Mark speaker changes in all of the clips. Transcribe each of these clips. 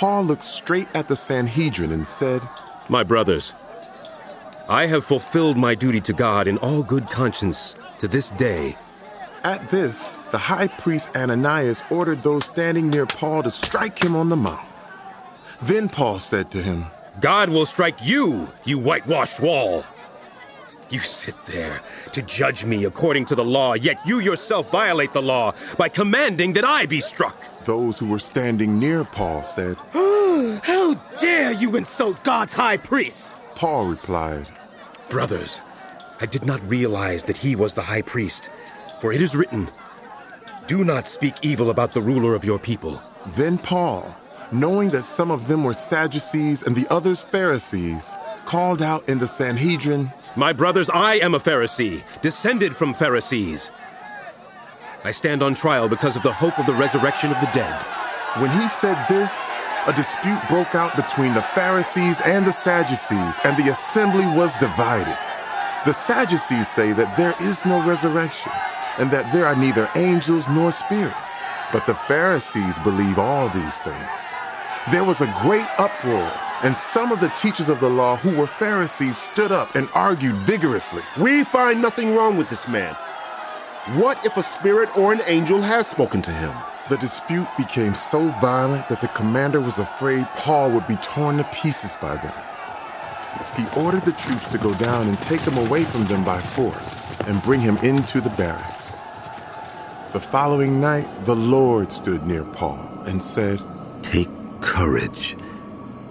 Speaker 1: Paul looked straight at the Sanhedrin and said,
Speaker 2: My brothers, I have fulfilled my duty to God in all good conscience to this day.
Speaker 1: At this, the high priest Ananias ordered those standing near Paul to strike him on the mouth. Then Paul said to him,
Speaker 2: God will strike you, you whitewashed wall. You sit there to judge me according to the law, yet you yourself violate the law by commanding that I be struck.
Speaker 1: Those who were standing near Paul said,
Speaker 3: How dare you insult God's high priest?
Speaker 1: Paul replied,
Speaker 2: Brothers, I did not realize that he was the high priest, for it is written, Do not speak evil about the ruler of your people.
Speaker 1: Then Paul, knowing that some of them were Sadducees and the others Pharisees, called out in the Sanhedrin,
Speaker 2: My brothers, I am a Pharisee, descended from Pharisees. I stand on trial because of the hope of the resurrection of the dead.
Speaker 1: When he said this, a dispute broke out between the Pharisees and the Sadducees, and the assembly was divided. The Sadducees say that there is no resurrection, and that there are neither angels nor spirits. But the Pharisees believe all these things. There was a great uproar, and some of the teachers of the law who were Pharisees stood up and argued vigorously.
Speaker 4: We find nothing wrong with this man. What if a spirit or an angel has spoken to him?
Speaker 1: The dispute became so violent that the commander was afraid Paul would be torn to pieces by them. He ordered the troops to go down and take him away from them by force and bring him into the barracks. The following night, the Lord stood near Paul and said,
Speaker 5: Take courage.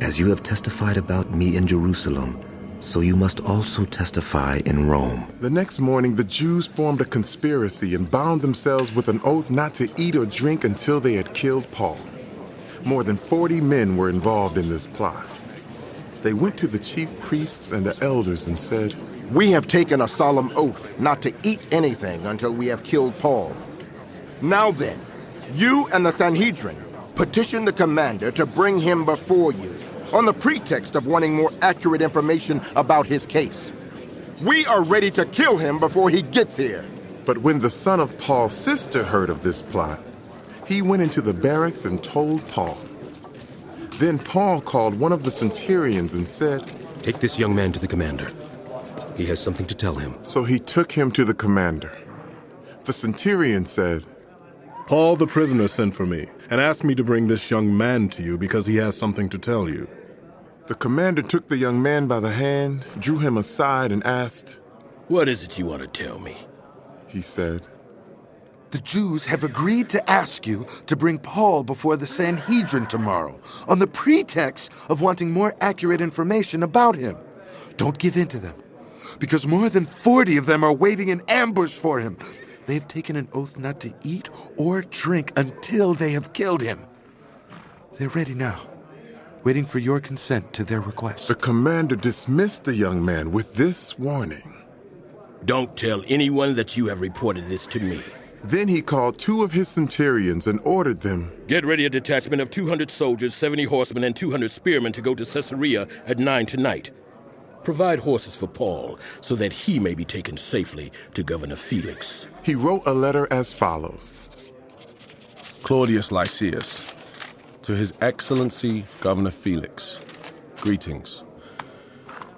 Speaker 5: As you have testified about me in Jerusalem, so you must also testify in Rome.
Speaker 1: The next morning, the Jews formed a conspiracy and bound themselves with an oath not to eat or drink until they had killed Paul. More than 40 men were involved in this plot. They went to the chief priests and the elders and said,
Speaker 6: We have taken a solemn oath not to eat anything until we have killed Paul. Now then, you and the Sanhedrin petition the commander to bring him before you on the pretext of wanting more accurate information about his case. We are ready to kill him before he gets here.
Speaker 1: But when the son of Paul's sister heard of this plot, he went into the barracks and told Paul. Then Paul called one of the centurions and said,
Speaker 2: Take this young man to the commander. He has something to tell him.
Speaker 1: So he took him to the commander. The centurion said,
Speaker 7: Paul the prisoner sent for me and asked me to bring this young man to you because he has something to tell you.
Speaker 1: The commander took the young man by the hand, drew him aside, and asked,
Speaker 3: What is it you want to tell me?
Speaker 1: He said,
Speaker 8: The Jews have agreed to ask you to bring Paul before the Sanhedrin tomorrow on the pretext of wanting more accurate information about him. Don't give in to them, because more than 40 of them are waiting in ambush for him. They've taken an oath not to eat or drink until they have killed him. They're ready now, waiting for your consent to their request.
Speaker 1: The commander dismissed the young man with this warning.
Speaker 3: Don't tell anyone that you have reported this to me.
Speaker 1: Then he called 2 of his centurions and ordered them,
Speaker 3: Get ready a detachment of 200 soldiers, 70 horsemen, and 200 spearmen to go to Caesarea at 9 tonight. Provide horses for Paul so that he may be taken safely to Governor Felix.
Speaker 1: He wrote a letter as follows.
Speaker 9: Claudius Lysias, to His Excellency Governor Felix, greetings.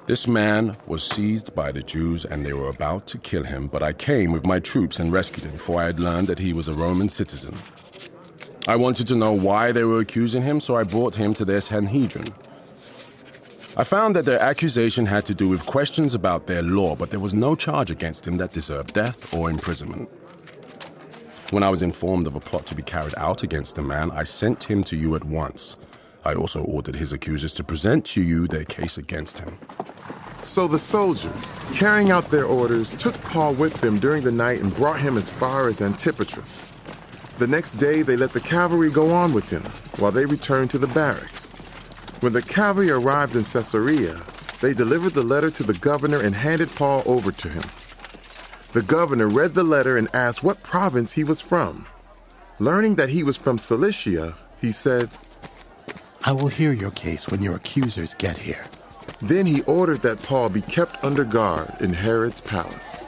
Speaker 9: This man was seized by the Jews and they were about to kill him, but I came with my troops and rescued him, for I had learned that he was a Roman citizen. I wanted to know why they were accusing him, so I brought him to their Sanhedrin. I found that their accusation had to do with questions about their law, but there was no charge against him that deserved death or imprisonment. When I was informed of a plot to be carried out against the man, I sent him to you at once. I also ordered his accusers to present to you their case against him.
Speaker 1: So the soldiers, carrying out their orders, took Paul with them during the night and brought him as far as Antipatris. The next day they let the cavalry go on with him, while they returned to the barracks. When the cavalry arrived in Caesarea, they delivered the letter to the governor and handed Paul over to him. The governor read the letter and asked what province he was from. Learning that he was from Cilicia, he said,
Speaker 8: I will hear your case when your accusers get here.
Speaker 1: Then he ordered that Paul be kept under guard in Herod's palace.